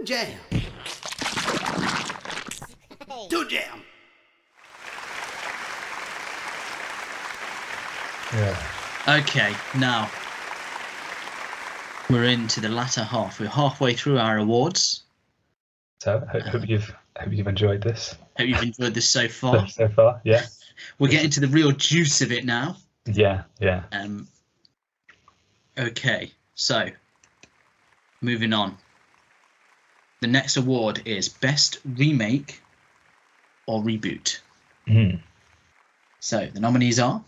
Jam. Toon Jam. Yeah. Okay, now we're into the latter half. We're halfway through our awards. So hope you've enjoyed this. Hope you've enjoyed this so far. So far, yeah. We're getting to the real juice of it now. Yeah. Okay, so moving on. The next award is Best Remake or Reboot. So the nominees are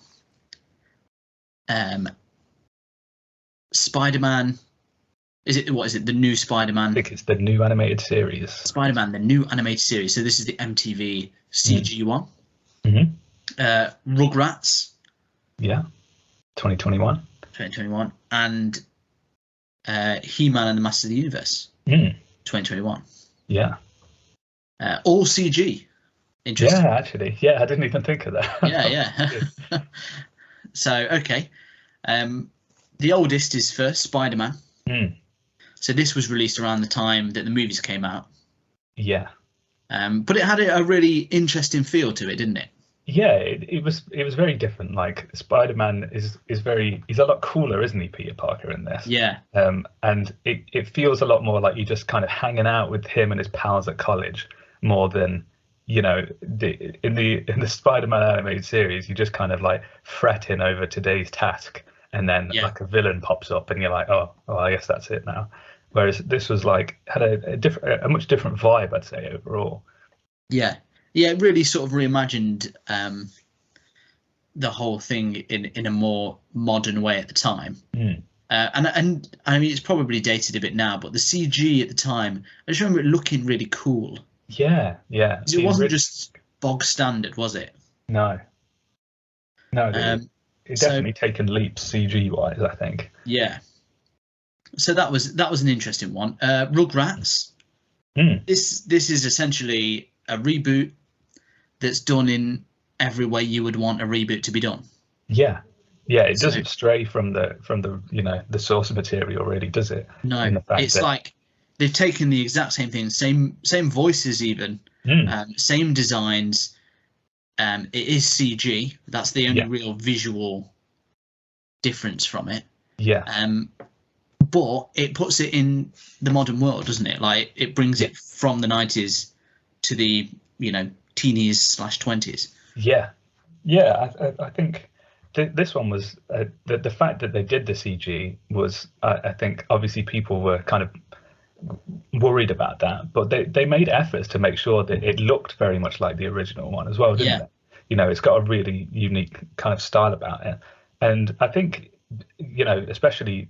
Spider-Man. What is it? The new Spider-Man. I think it's the new animated series. Spider-Man, the new animated series. So this is the MTV CG one. Rugrats. Yeah. 2021. And He-Man and the Masters of the Universe. 2021. Yeah. All CG. Interesting. Yeah, actually. Yeah, I didn't even think of that. Yeah. So, okay. The oldest is first, Spider-Man. So this was released around the time that the movies came out. Yeah. But it had a really interesting feel to it, didn't it? Yeah, it was very different. Like Spider-Man he's a lot cooler, isn't he, Peter Parker, in this? Yeah. And it feels a lot more like you're just kind of hanging out with him and his pals at college more than, in the Spider-Man animated series, you just kind of like fretting over today's task, and then like a villain pops up and you're like, oh, I guess that's it now. Whereas this was like had a much different vibe, I'd say, overall. Yeah, it really sort of reimagined the whole thing in a more modern way at the time. And I mean, it's probably dated a bit now, but the CG at the time, I just remember it looking really cool. Yeah. It wasn't just bog standard, was it? No. It definitely taken leaps CG wise, I think. Yeah. So that was an interesting one. Rugrats. This is essentially a reboot that's done in every way you would want a reboot to be done. Yeah. It doesn't stray from the the source material, really, does it? No, it's like they've taken the exact same thing, same voices, even same designs. It is CG. That's the only real visual difference from it. Yeah. But it puts it in the modern world, doesn't it? Like it brings it from the 90s to the teenies / 20s. Yeah. I think this one was the fact that they did the CG was I think obviously people were kind of worried about that, but they made efforts to make sure that it looked very much like the original one as well, didn't it? It's got a really unique kind of style about it, and I think especially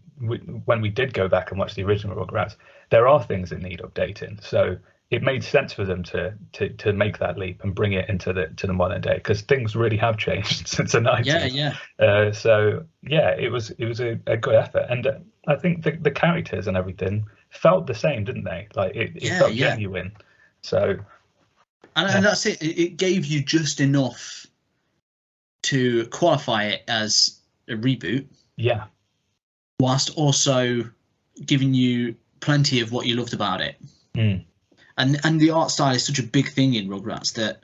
when we did go back and watch the original Rugrats, there are things that need updating, so it made sense for them to make that leap and bring it into the modern day, because things really have changed since the 90s. So it was a good effort, and I think the characters and everything felt the same, didn't they? Like it felt genuine. So and that's it. It gave you just enough to qualify it as a reboot. Yeah. Whilst also giving you plenty of what you loved about it. And the art style is such a big thing in Rugrats that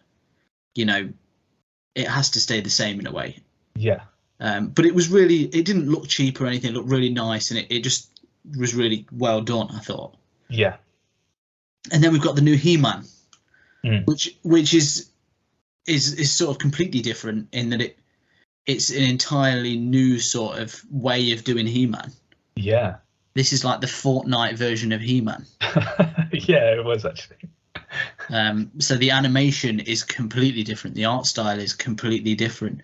it has to stay the same in a way. Yeah. But it didn't look cheap or anything. It looked really nice, and it just was really well done, I thought. Yeah. And then we've got the new He-Man, which is sort of completely different in that it's an entirely new sort of way of doing He-Man. Yeah. This is like the Fortnite version of He-Man. Yeah, it was actually. So the animation is completely different. The art style is completely different.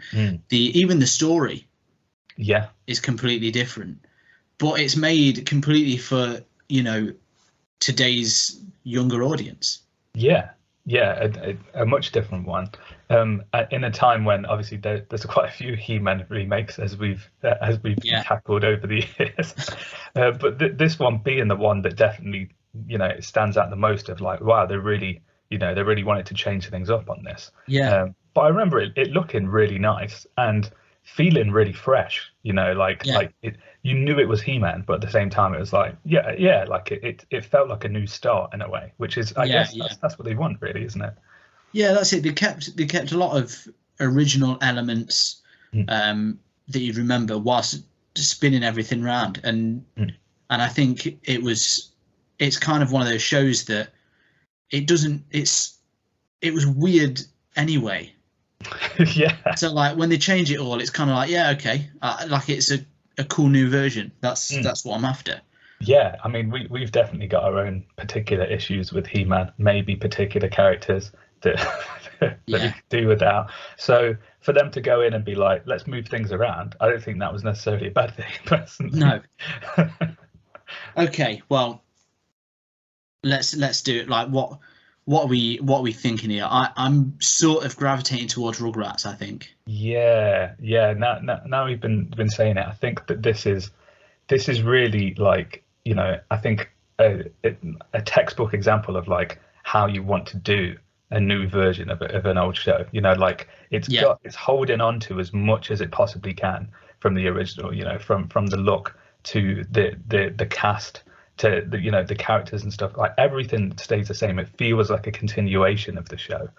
Even the story is completely different. But it's made completely for, today's younger audience. Yeah, a much different one. In a time when obviously there's quite a few He-Man remakes as we've tackled over the years, but this one being the one that definitely stands out the most, of like, wow, they really wanted to change things up on this. But I remember it looking really nice, and feeling really fresh, like you knew it was He-Man, but at the same time it was like like it felt like a new start in a way, which is I guess that's what they want, really, isn't it? Yeah, that's it. They kept a lot of original elements that you'd remember whilst spinning everything around, and I think it's kind of one of those shows that it was weird anyway. Yeah. So like when they change it all, it's kind of like, yeah, okay, like it's a cool new version. That's what I'm after. Yeah, I mean, we've definitely got our own particular issues with He-Man, maybe particular characters that we could do without. So for them to go in and be like, let's move things around, I don't think that was necessarily a bad thing, personally. No. Okay, well, let's do it. Like, what are we thinking here? I'm sort of gravitating towards Rugrats, I think. Yeah. Now we've been saying it. I think that this is really like, I think a textbook example of like how you want to do a new version of an old show. Like it's holding on to as much as it possibly can from the original. From the look to the cast to the characters and stuff. Like everything stays the same. It feels like a continuation of the show,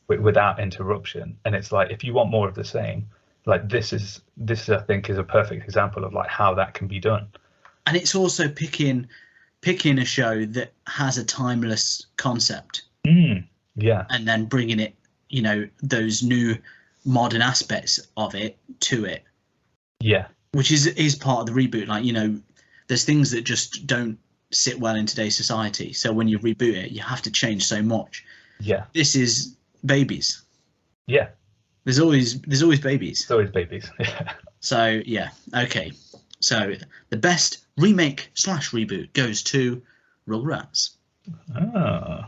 without interruption. And it's like, if you want more of the same, like this I think is a perfect example of like how that can be done. And it's also picking a show that has a timeless concept. Yeah. And then bringing it, those new modern aspects of it to it. Yeah. Which is part of the reboot. Like, there's things that just don't sit well in today's society. So when you reboot it, you have to change so much. Yeah. This is babies. Yeah. There's always babies. There's always babies. Yeah. So yeah, okay. So the best remake / reboot goes to Rugrats. Oh.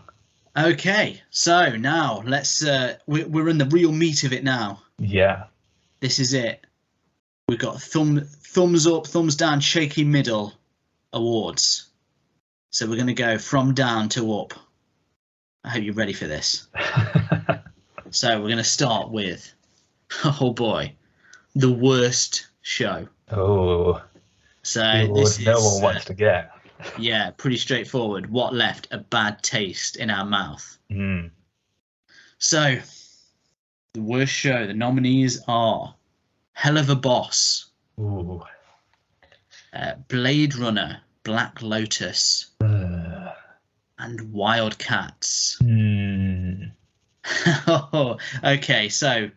Okay, so now let's we're in the real meat of it now. Yeah. This is it. We've got thumbs up, thumbs down, shaky middle awards. So we're going to go from down to up. I hope you're ready for this. So we're going to start with, oh boy, the worst show. Oh. So this no one wants to get. Yeah, pretty straightforward. What left a bad taste in our mouth? So, the worst show, the nominees are Hell of a Boss, Ooh. Blade Runner, Black Lotus, and Wildcats. Okay, so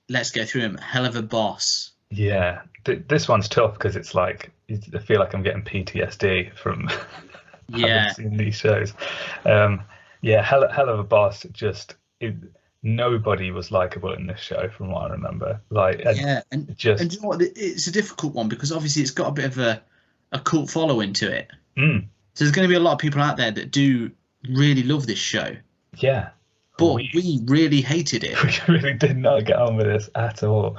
let's go through them. Hell of a Boss. Yeah, this one's tough because it's like I feel like I'm getting PTSD from having seen these shows. Hell of a Boss. Nobody was likable in this show, from what I remember. And you know what? It's a difficult one because obviously it's got a bit of a cult following to it. So there's going to be a lot of people out there that do really love this show. Yeah, but we really hated it. We really did not get on with this at all.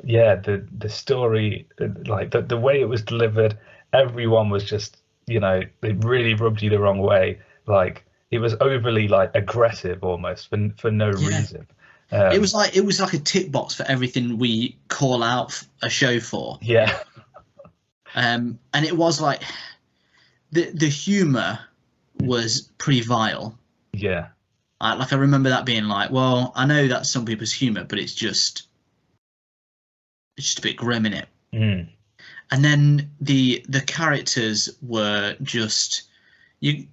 Yeah, the story, like the way it was delivered, everyone was just, it really rubbed you the wrong way. Like it was overly like aggressive almost for no reason. It was like a tick box for everything we call out a show for. Yeah. And it was like the humor was pretty vile. Yeah. Like I remember that being like, well, I know that's some people's humor, but it's just a bit grim in it. And then the characters were just you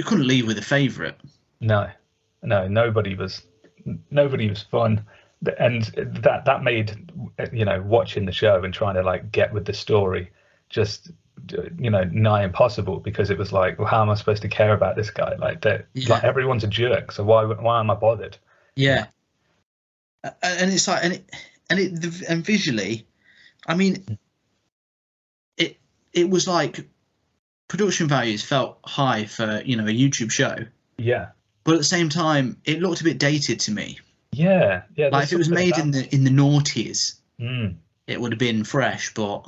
couldn't leave with a favorite. No, nobody was fun, and that made watching the show and trying to like get with the story just nigh impossible, because it was like, well, how am I supposed to care about this guy? Like like everyone's a jerk, so why am I bothered? Yeah. And it's like and visually, I mean, it was like production values felt high for a YouTube show. Yeah. But at the same time, it looked a bit dated to me. Yeah. Like if it was made in the noughties, it would have been fresh, but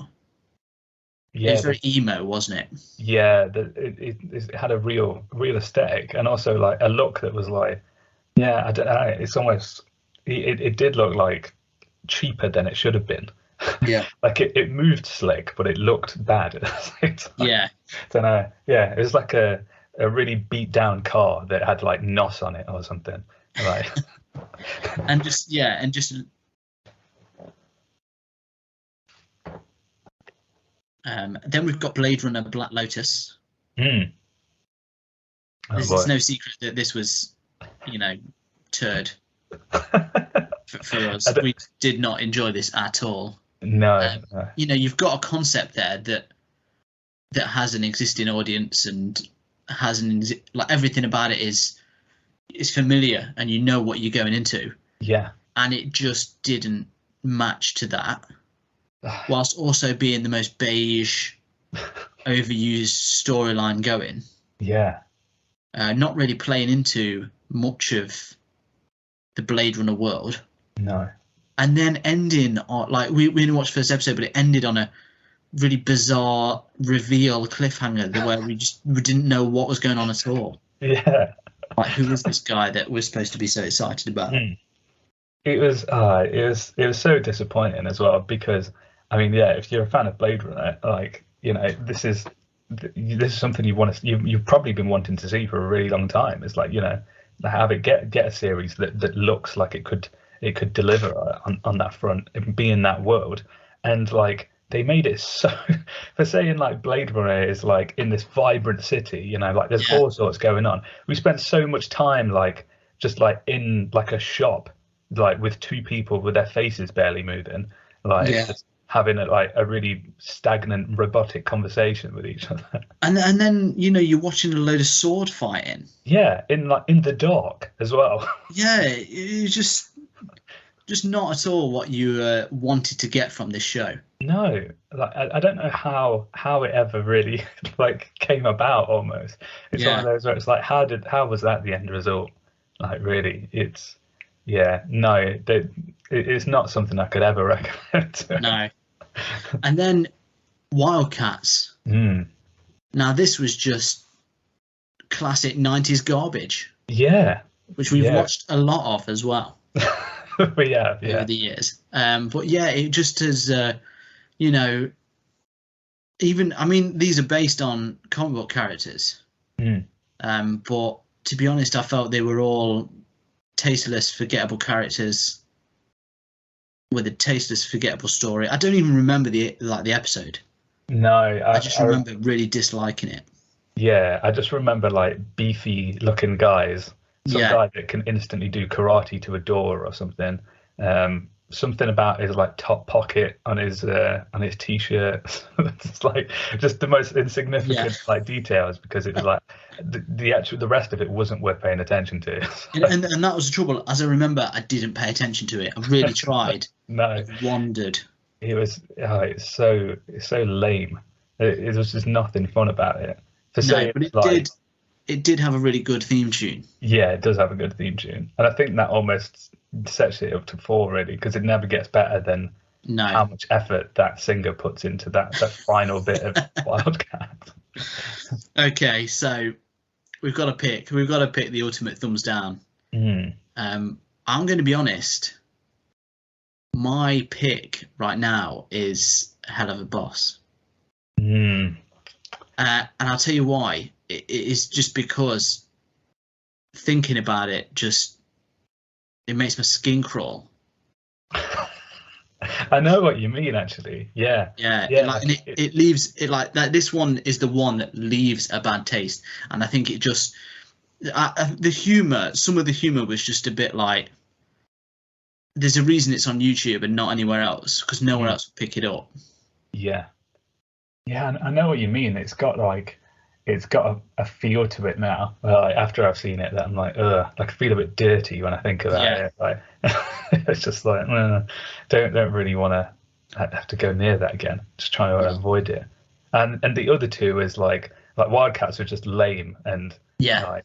it was very emo, wasn't it? Yeah, it had a real aesthetic, and also like a look that was like, I don't know, it's almost it did look like cheaper than it should have been. Yeah. Like it moved slick, but it looked bad at the same time. Yeah. Don't know. Yeah, it was like a really beat down car that had like NOS on it or something. Like and just then we've got Blade Runner Black Lotus. Mm. Oh, it's no secret that this was, turd for us. We did not enjoy this at all. No. You've got a concept there that has an existing audience and has like everything about it is familiar, and you know what you're going into. Yeah. And it just didn't match to that, whilst also being the most beige, overused storyline going. Yeah. Not really playing into much of the Blade Runner world. No. And then ending on, like, we didn't watch the first episode, but it ended on a really bizarre reveal cliffhanger where we didn't know what was going on at all. Yeah. Like, who was this guy that we're supposed to be so excited about? It was so disappointing as well, because I mean, yeah, if you're a fan of Blade Runner, like, this is something you've probably been wanting to see for a really long time. It's like, have it get a series that looks like it could deliver on that front and be in that world. And like, they made it so for saying like Blade Runner is like in this vibrant city, like there's all sorts going on. We spent so much time like just like in like a shop, like with two people with their faces barely moving, like just having a really stagnant robotic conversation with each other. And then you're watching a load of sword fighting. Yeah, in the dark as well. Yeah, it's just not at all what you wanted to get from this show. No, like I don't know how it ever really like came about. Almost, it's one of those where it's like, how was that the end result? Like, really, it's it's not something I could ever recommend. No. And then Wildcats. Now this was just classic 90s garbage. Yeah. Which we've watched a lot of as well. We have, over the years. But yeah, it just has, even, I mean, these are based on comic book characters. But to be honest, I felt they were all tasteless, forgettable characters with a tasteless, forgettable story. I don't even remember the episode. No, I just remember really disliking it. Yeah, I just remember like beefy looking guys. Some guy that can instantly do karate to a door or something. Something about his like top pocket on his t-shirt. It's like just the most insignificant like details, because it was like the rest of it wasn't worth paying attention to. and that was the trouble. As I remember, I didn't pay attention to it. I really tried. No, I wandered. It was it's so lame. It was just nothing fun about it. But it did have a really good theme tune. Yeah, it does have a good theme tune, and I think that almost sets it up to 4 really, because it never gets better than how much effort that singer puts into that final bit of Wildcat. Okay, so we've got to pick the ultimate thumbs down. I'm going to be honest. My pick right now is Hell of a Boss. And I'll tell you why. It is just because thinking about it it makes my skin crawl. I know what you mean, actually. Yeah. It leaves it like that. This one is the one that leaves a bad taste, and I think it just the humor. Some of the humor was just a bit like. There's a reason it's on YouTube and not anywhere else, because nowhere else will pick it up. Yeah, I know what you mean. It's got a feel to it now. After I've seen it, that I'm like, ugh, like I feel a bit dirty when I think about it. Like, it's just like, don't really want to have to go near that again. Just trying to avoid it. And the other two is like Wildcats are just lame, and I'd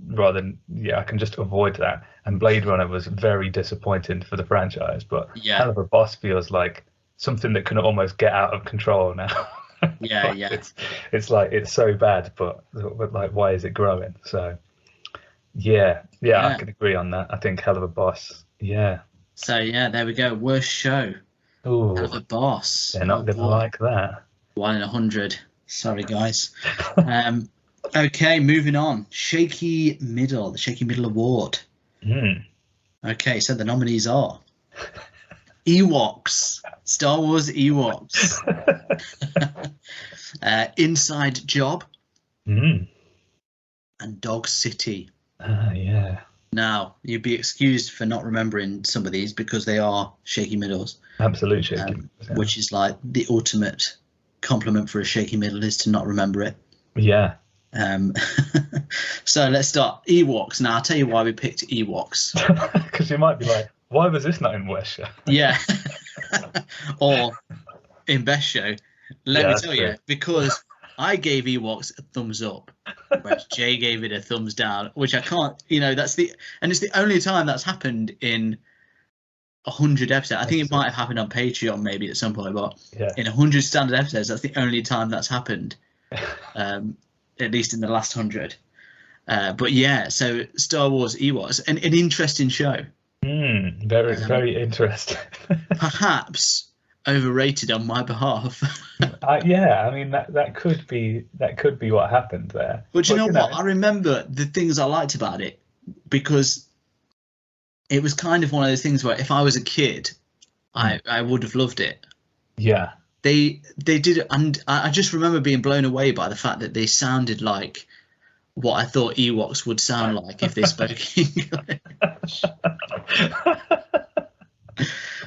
rather I can just avoid that. And Blade Runner was very disappointing for the franchise, but Hell of a Boss feels like something that can almost get out of control now. It's like it's so bad, but like, why is it growing? So I can agree on that. I think Hell of a Boss, So yeah, there we go. Worst show. Ooh, Hell of a boss. they're not gonna like that. 1 in 100. Sorry, guys. Okay, moving on. Shaky Middle, the Shaky Middle Award. Okay, so the nominees are Ewoks, Star Wars Ewoks, Inside Job, and Dog City. Yeah. Now, you'd be excused for not remembering some of these because they are shaky middles. Absolute shaky. Yeah. Which is like the ultimate compliment for a shaky middle is to not remember it. Yeah. So let's start. Ewoks. Now, I'll tell you why we picked Ewoks. Because you might be like, why was this not in Worst Show? Yeah. Or in Best Show. Let me tell you, because I gave Ewoks a thumbs up, whereas Jay gave it a thumbs down, which I can't, it's the only time that's happened in 100 episodes. I think it might have happened on Patreon maybe at some point, but in 100 standard episodes, that's the only time that's happened, at least in the last 100. But yeah, so Star Wars Ewoks, an interesting show. Very, very interesting. Perhaps overrated on my behalf. Yeah, I mean that could be what happened there. But you know what? I remember the things I liked about it because it was kind of one of those things where if I was a kid, I would have loved it. Yeah. They did it, and I just remember being blown away by the fact that they sounded like what I thought Ewoks would sound like if they spoke English.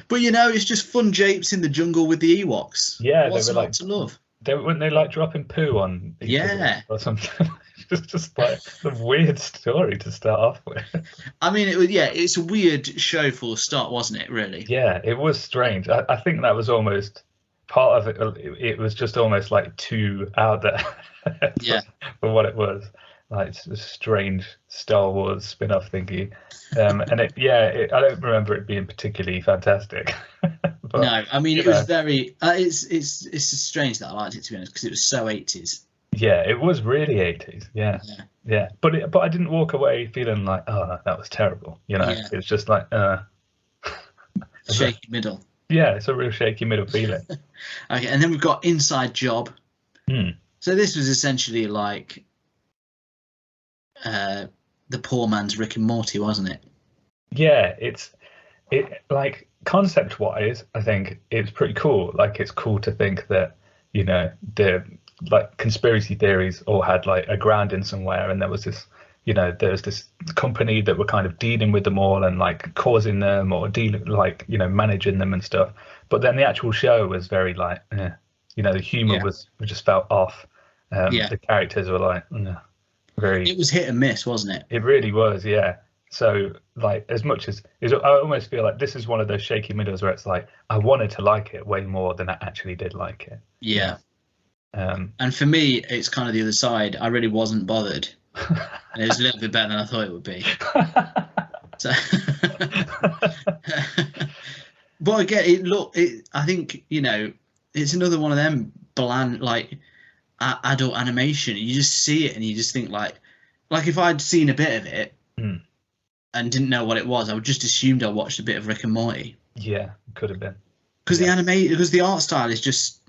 But it's just fun japes in the jungle with the Ewoks. Yeah, what's they were not to love? Weren't they like dropping poo on each other or something? just like a weird story to start off with. I mean, it's a weird show for a start, wasn't it? Really? Yeah, it was strange. I think that was almost part of it. It was just almost like too out there for what it was. Like it's a strange Star Wars spin-off thingy, and I don't remember it being particularly fantastic. But, no, I mean it was very. It's just strange that I liked it, to be honest, because it was so 80s. Yeah, it was really 80s. Yeah. But I didn't walk away feeling like, oh, that was terrible. It was just like shaky middle. Yeah, it's a real shaky middle feeling. Okay, and then we've got Inside Job. So this was essentially like the poor man's Rick and Morty, wasn't it? Yeah, it like concept wise, I think it's pretty cool. Like it's cool to think that the like conspiracy theories all had like a grounding somewhere, and there was this company that were kind of dealing with them all and like causing them or dealing like managing them and stuff. But then the actual show was very like the humor was just felt off. The characters were like very. It was hit and miss, wasn't it? It really was, yeah. So like as much as I almost feel like this is one of those shaky middles where it's like I wanted to like it way more than I actually did like it. Yeah. And for me, it's kind of the other side. I really wasn't bothered. And it was a little bit better than I thought it would be. So, but again, I think it's another one of them bland like adult animation. You just see it and you just think like if I'd seen a bit of it and didn't know what it was, I would just assumed I watched a bit of Rick and Morty. Yeah, could have been. Because the art style is just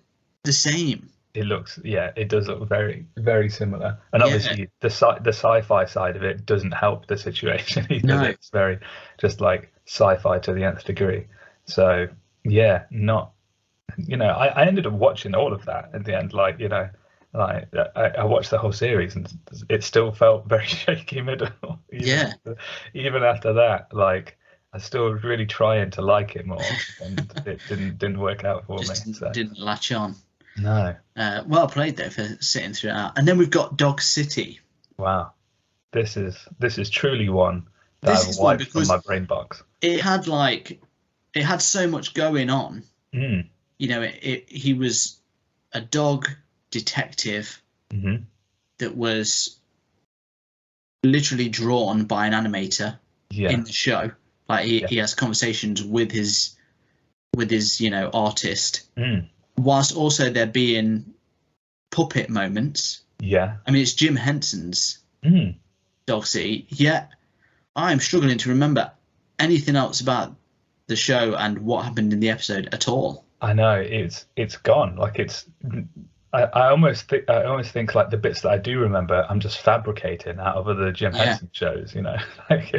the same. It does look very, very similar. And obviously the sci-fi side of it doesn't help the situation either. No. It's very just like sci-fi to the nth degree. So yeah, I ended up watching all of that at the end. I watched the whole series and it still felt very shaky middle. Even after that, like I still really trying to like it more, and it didn't work out for me. So. Didn't latch on. No. Well played though for sitting through it out. And then we've got Dog City. Wow, this is truly one that I've wiped from my brain box. It had so much going on. He was a dog detective that was literally drawn by an animator in the show. Like he has conversations with his artist. Whilst also there being puppet moments. Yeah. I mean, it's Jim Henson's Dog City, yet I'm struggling to remember anything else about the show and what happened in the episode at all. I know it's gone. Like I almost think like the bits that I do remember, I'm just fabricating out of other Jim Henson shows. You know, like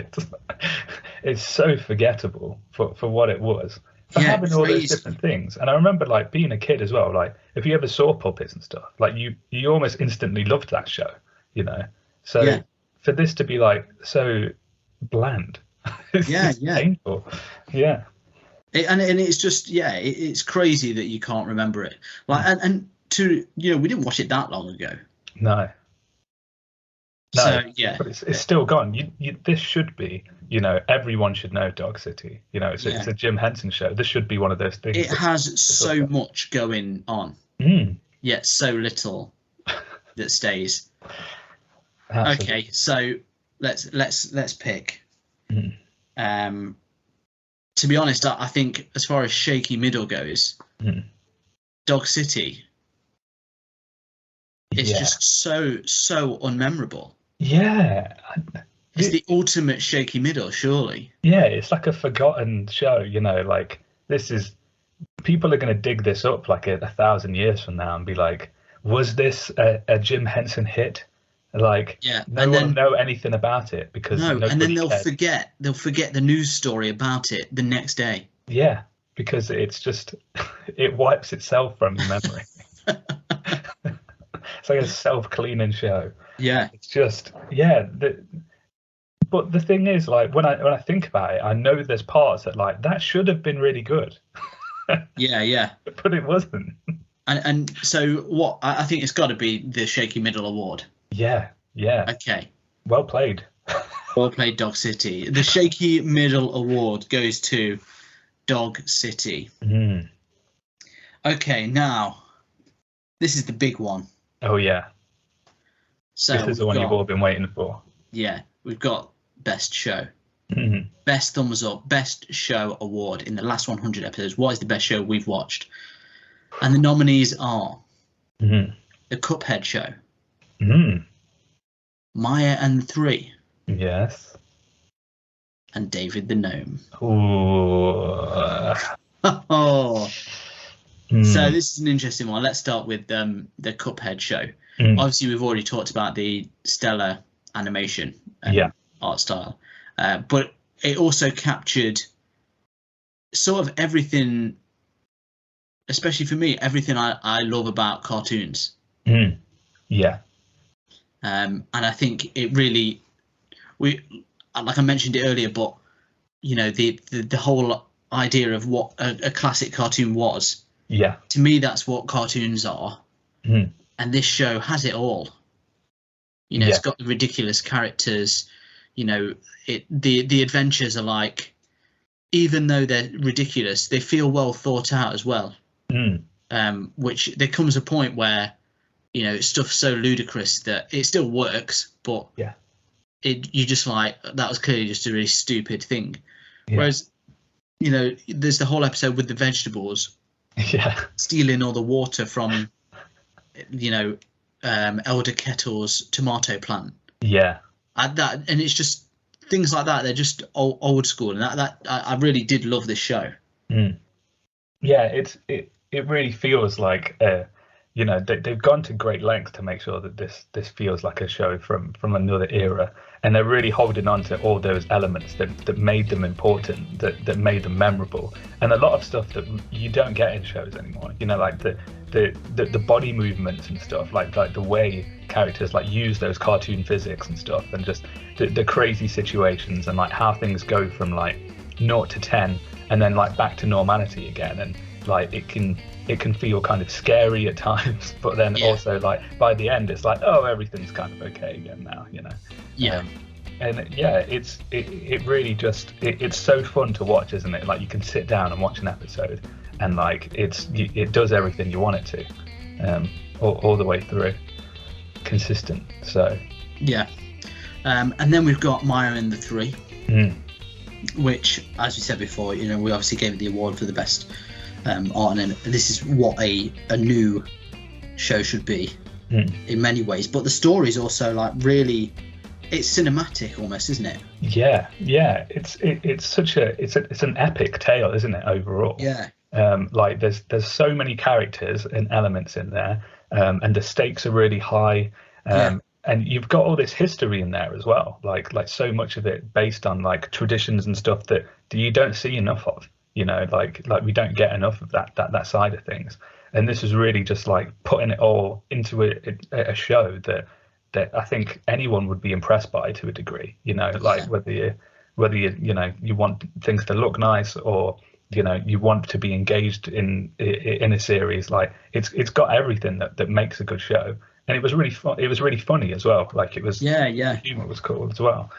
it's so forgettable for what it was. For having all those different things. And I remember like being a kid as well. Like if you ever saw Puppets and stuff, like you almost instantly loved that show. You know, so for this to be like so bland, it's painful. Yeah. And it's just it's crazy that you can't remember it. Like and to we didn't watch it that long ago. No. So but it's still gone. This should be, everyone should know Dog City. It's a Jim Henson show. This should be one of those things. It has so much going on, yet so little that stays. Absolutely. Okay, so let's pick. To be honest, I think as far as shaky middle goes, Dog City. It's just so unmemorable. Yeah. It's the ultimate shaky middle, surely. Yeah, it's like a forgotten show, like this is, people are going to dig this up like 1,000 years from now and be like, was this a Jim Henson hit? Like, no one will know anything about it because and then they'll forget the news story about it the next day. Yeah, because it's just, it wipes itself from your memory. It's like a self-cleaning show. Yeah. It's just, but the thing is, like, when I think about it, I know there's parts that should have been really good. Yeah. But it wasn't. And so what, I think it's got to be the Shaky Middle Award. Yeah. Okay. Well played. Well played, Dog City. The Shaky Middle Award goes to Dog City. Okay, now, this is the big one. Oh, yeah. So this is the one you've all been waiting for. Yeah, we've got Best Show. Best Thumbs Up, Best Show Award in the last 100 episodes. What is the best show we've watched? And the nominees are The Cuphead Show, Maya and the Three. Yes. And David the Gnome. Ooh. Oh. So this is an interesting one. Let's start with the Cuphead Show. Obviously, we've already talked about the stellar animation art style, but it also captured sort of everything, especially for me, everything I love about cartoons. Yeah. And I think it really, like I mentioned it earlier, but the whole idea of what a classic cartoon was. Yeah. To me, that's what cartoons are. And this show has it all. It's got the ridiculous characters. The adventures are like, even though they're ridiculous, they feel well thought out as well. Which there comes a point where, stuff's so ludicrous that it still works, but you just like, that was clearly just a really stupid thing. Whereas, there's the whole episode with the vegetables. Stealing all the water from, Elder Kettle's tomato plant. And it's just things like that. They're just old school, and that I really did love this show. It really feels like they've gone to great lengths to make sure that this feels like a show from another era, and they're really holding on to all those elements that made them important, that made them memorable, and a lot of stuff that you don't get in shows anymore. Like the body movements and stuff, like the way characters like use those cartoon physics and stuff, and just the crazy situations, and like how things go from like 0 to 10 and then like back to normality again, and like it can feel kind of scary at times, but then also like by the end it's like, oh, everything's kind of okay again now, it really just it's so fun to watch, isn't it? Like you can sit down and watch an episode and like it does everything you want it to, all the way through, consistent. So and then we've got Maya and the Three, which, as we said before, we obviously gave it the award for the best art, and this is what a new show should be in many ways. But the story is also like really it's cinematic almost, isn't it? Yeah. It's such it's an epic tale, isn't it? Overall. Yeah. Like there's so many characters and elements in there, and the stakes are really high. And you've got all this history in there as well, like so much of it based on like traditions and stuff that you don't see enough of, like we don't get enough of that side of things. And this is really just like putting it all into a show that I think anyone would be impressed by to a degree, like whether you you want things to look nice, or you want to be engaged in a series. Like it's got everything that makes a good show. And it was really fun. It was really funny as well. Like it was, the humor was cool as well.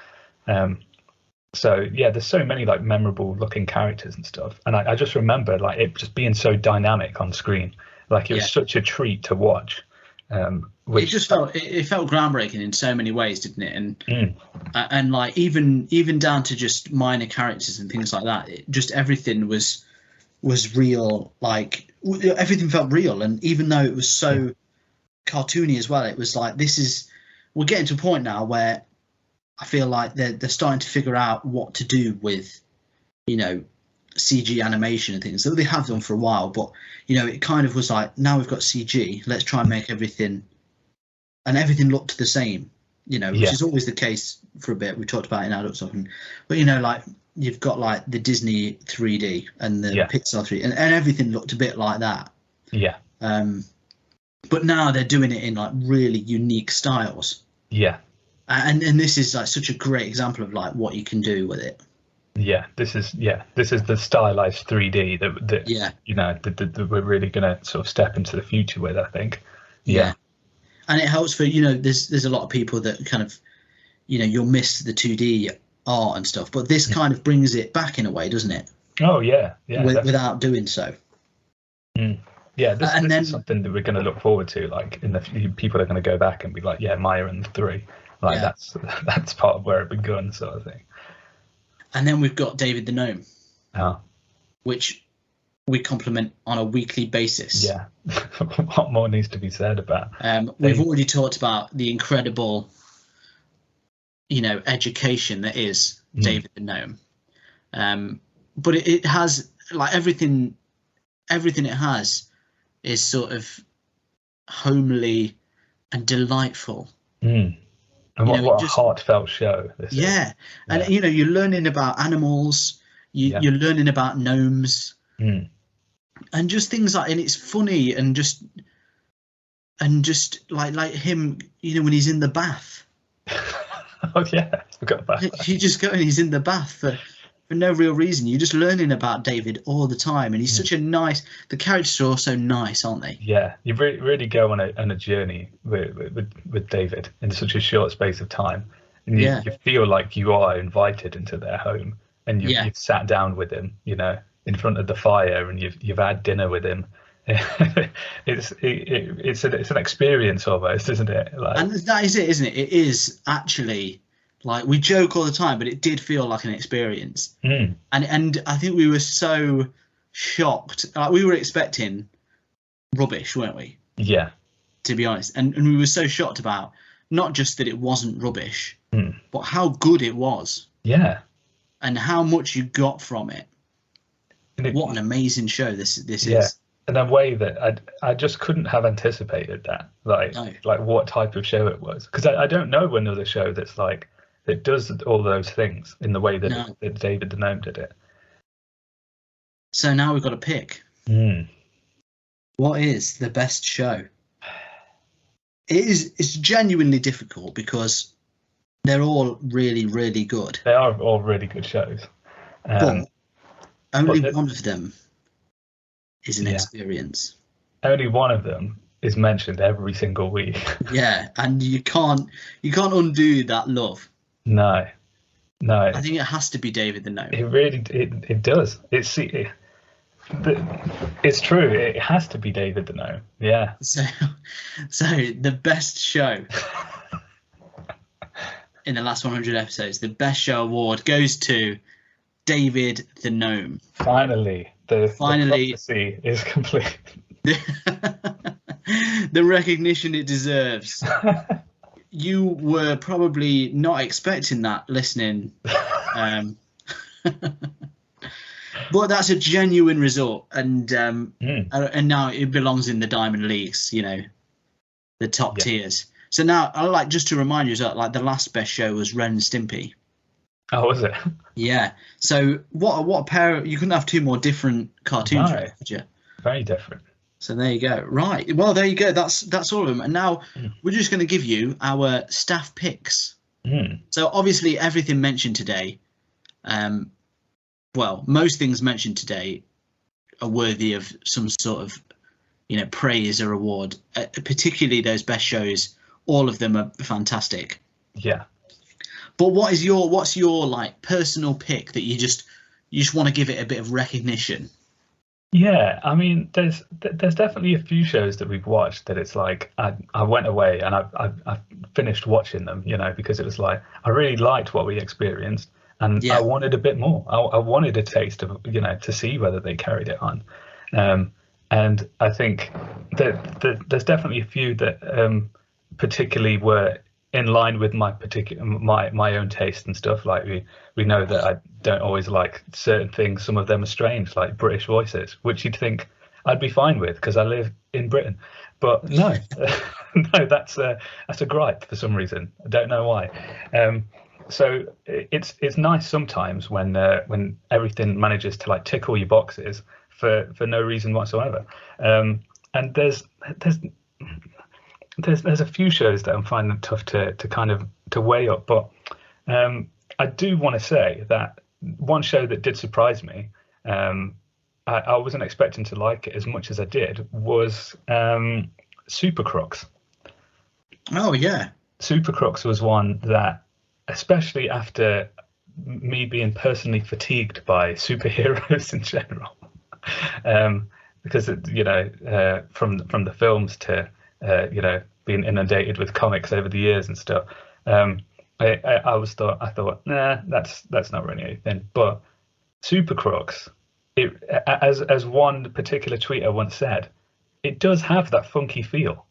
So yeah, there's so many like memorable looking characters and stuff. And I just remember like it just being so dynamic on screen. Like it was such a treat to watch. It just felt groundbreaking in so many ways, didn't it? And like even down to just minor characters and things like that. Everything was real. Like everything felt real. And even though it was so cartoony as well, it was like we're getting to a point now where I feel like they're starting to figure out what to do with CG animation and things. So they have done for a while, but it kind of was like, now we've got CG, let's try and make everything looked the same, which is always the case for a bit. We talked about it in adult stuff, but like you've got like the Disney 3D and the Pixar 3D, and everything looked a bit like that. But now they're doing it in like really unique styles. And this is like such a great example of like what you can do with it. This is the stylized 3D that we're really going to sort of step into the future with, I think. And it helps for there's a lot of people that kind of you'll miss the 2D art and stuff, but this kind of brings it back in a way, doesn't it? Without doing so. This is something that we're going to look forward to. Like in the people are going to go back and be like, Maya and 3, like that's part of where it begun, sort of thing. And then we've got David the Gnome, which we compliment on a weekly basis. What more needs to be said about? We've already talked about the incredible, education that is David the Gnome. But it has like everything it has is sort of homely and delightful. And what a heartfelt show this is. And you're learning about animals, you're learning about gnomes, and just things like, and it's funny, and just like him, when he's in the bath. I forgot about that. You just go and he's in the bath for no real reason. You're just learning about David all the time, and he's such a nice. The characters are all so nice, aren't they? You really go on a journey with David in such a short space of time, and you feel like you are invited into their home, and you've sat down with him, in front of the fire, and you've had dinner with him. It's an experience almost, isn't it? And that is it, isn't it? It is actually. Like, we joke all the time, but it did feel like an experience. And I think we were so shocked. Like, we were expecting rubbish, weren't we? To be honest. And we were so shocked about not just that it wasn't rubbish, but how good it was. And how much you got from it. What an amazing show this is. In a way that I just couldn't have anticipated that. Like what type of show it was. Because I don't know another show that's like, it does all those things in the way that David the Gnome did it. So now we've got to pick. What is the best show? It's genuinely difficult because they're all really, really good. They are all really good shows. But only one of them is an experience. Only one of them is mentioned every single week. And you can't undo that love. No. I think it has to be David the Gnome. It really, it does. It's true. It has to be David the Gnome. Yeah. So the best show in the last 100 episodes, the best show award goes to David the Gnome. Finally, the prophecy is complete. The recognition it deserves. you were probably not expecting that listening. But that's a genuine result, and now it belongs in the Diamond Leagues, the top tiers. So now I like just to remind you that like the last best show was Ren and Stimpy. Oh, was it? Yeah. So what a pair! You couldn't have two more different cartoons, right? Could you? Very different. So there you go. Right. Well, there you go. That's all of them. And now we're just going to give you our staff picks. So obviously everything mentioned today, well, most things mentioned today are worthy of some sort of, praise or award. Particularly those best shows. All of them are fantastic. Yeah. But what's your like personal pick that you just want to give it a bit of recognition? Yeah, I mean, there's definitely a few shows that we've watched that it's like I went away and I finished watching them, because it was like I really liked what we experienced and I wanted a bit more. I wanted a taste of, to see whether they carried it on. And I think that there's definitely a few that particularly were in line with my own taste and stuff. Like we know that I don't always like certain things. Some of them are strange, like British voices, which you'd think I'd be fine with because I live in Britain. But no, no, that's a gripe for some reason. I don't know why. So it's nice sometimes when everything manages to like tick all your boxes for no reason whatsoever. And there's a few shows that I'm finding tough to kind of to weigh up, but I do want to say that one show that did surprise me, I wasn't expecting to like it as much as I did, was Super Crooks. Oh yeah, Super Crooks was one that, especially after me being personally fatigued by superheroes in general, because from the films to being inundated with comics over the years and stuff. I thought, nah, that's not really anything. But Super Crooks, as one particular tweeter once said, it does have that funky feel,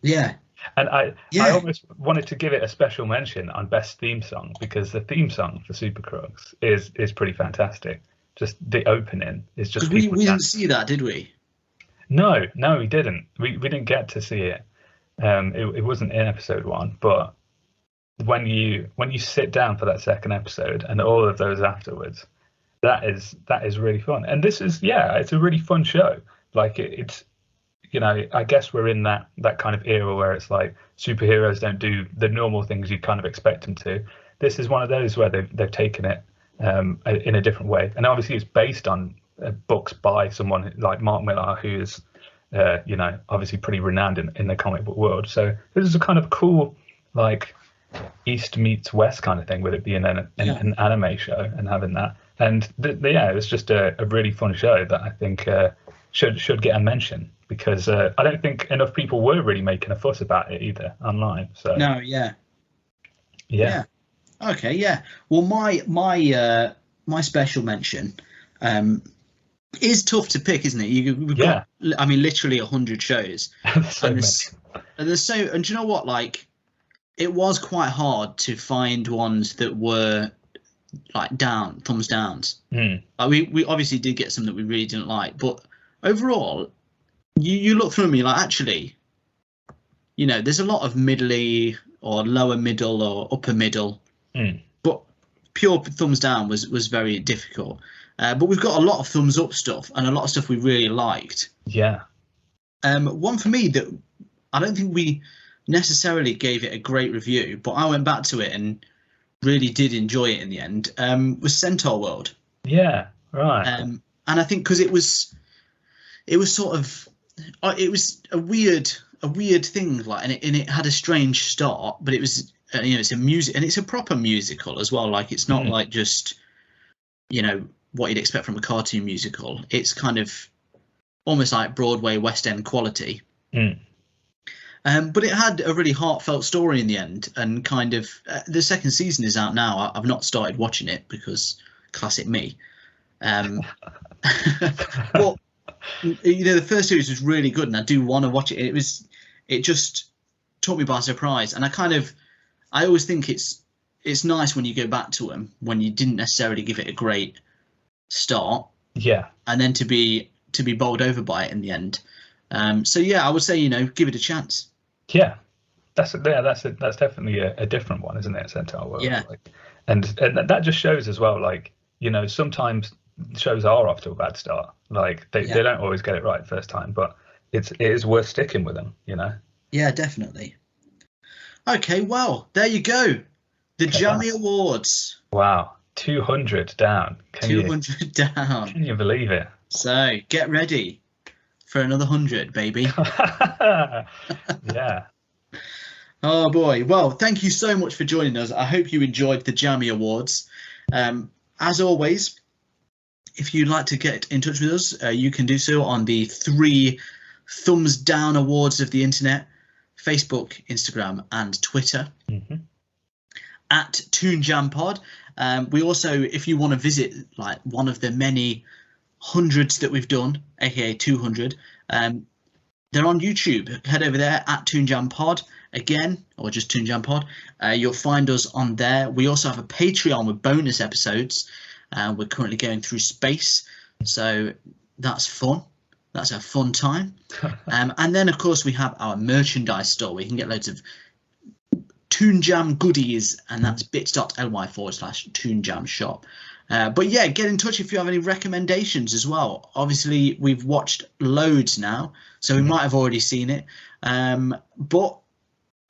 Yeah. And I almost wanted to give it a special mention on best theme song because the theme song for Super Crooks is pretty fantastic. Just the opening is just. We didn't see that, did we? No, we didn't. We didn't get to see it. It wasn't in episode 1, but when you sit down for that second episode and all of those afterwards, that is really fun. And this is it's a really fun show. Like it's I guess we're in that kind of era where it's like superheroes don't do the normal things you kind of expect them to. This is one of those where they've taken it in a different way, and obviously it's based on books by someone like Mark Millar, who is obviously pretty renowned in the comic book world. So this is a kind of cool like East meets West kind of thing with it being an anime show and having that. And it's just a really fun show that I think should get a mention because I don't think enough people were really making a fuss about it either online. So no, yeah. Okay, yeah. Well, my special mention is tough to pick, isn't it? We've got, I mean, literally 100 shows. And do you know what? Like, it was quite hard to find ones that were like thumbs downs. Like we obviously did get some that we really didn't like, but overall, you look through me like actually, there's a lot of middly or lower middle or upper middle. But pure thumbs down was very difficult. But we've got a lot of thumbs up stuff and a lot of stuff we really liked. Yeah. One for me that I don't think we necessarily gave it a great review, but I went back to it and really did enjoy it in the end, was Centaur World. Yeah, right. And I think because it was sort of, it was a weird thing, like, and it had a strange start, but it was, it's a music, and it's a proper musical as well. Like, it's not like just, what you'd expect from a cartoon musical. It's kind of almost like Broadway West End quality. But it had a really heartfelt story in the end, and kind of the second season is out now. I've not started watching it because classic me. But the first series was really good, and I do want to watch it. It just took me by surprise. And I always think it's nice when you go back to them when you didn't necessarily give it a great start. Yeah. And then to be bowled over by it in the end. So yeah, I would say, give it a chance. Yeah. That's definitely a different one, isn't it? Centaur World. Yeah. And that just shows as well, like, sometimes shows are off to a bad start. Like they don't always get it right first time, but it is worth sticking with them, Yeah, definitely. Okay, well, there you go. The Jammy Awards. Wow, 200 down. 200 down. Can you believe it? So get ready for another 100, baby. Yeah. Oh boy. Well, thank you so much for joining us. I hope you enjoyed the Jammy Awards. As always, if you'd like to get in touch with us, you can do so on the 3 thumbs down awards of the internet: Facebook, Instagram, and Twitter. Mm-hmm. At Toon Jam Pod. We also, if you want to visit like one of the many hundreds that we've done, aka 200, they're on YouTube. Head over there at Toon Jam Pod again, or just Toon Jam Pod. You'll find us on there. We also have a Patreon with bonus episodes. We're currently going through space, so that's fun. That's a fun time. And then, of course, we have our merchandise store where you can get loads of Toon Jam goodies, and that's bit.ly/Toon Jam shop. But yeah, get in touch if you have any recommendations as well. Obviously, we've watched loads now, so we might have already seen it. But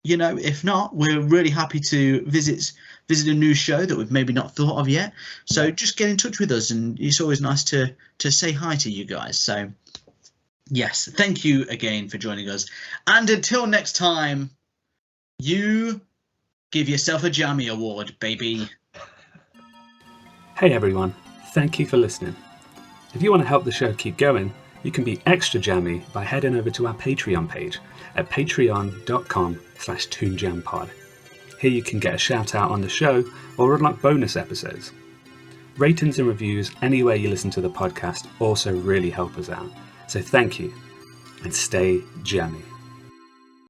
if not, we're really happy to visit a new show that we've maybe not thought of yet. So just get in touch with us, and it's always nice to say hi to you guys. So yes, thank you again for joining us, and until next time, you give yourself a Jammy Award, baby. Hey everyone, thank you for listening. If you want to help the show keep going, you can be extra jammy by heading over to our Patreon page at patreon.com/toonjampod. Here you can get a shout out on the show or unlock bonus episodes. Ratings and reviews anywhere you listen to the podcast also really help us out. So thank you, and stay jammy.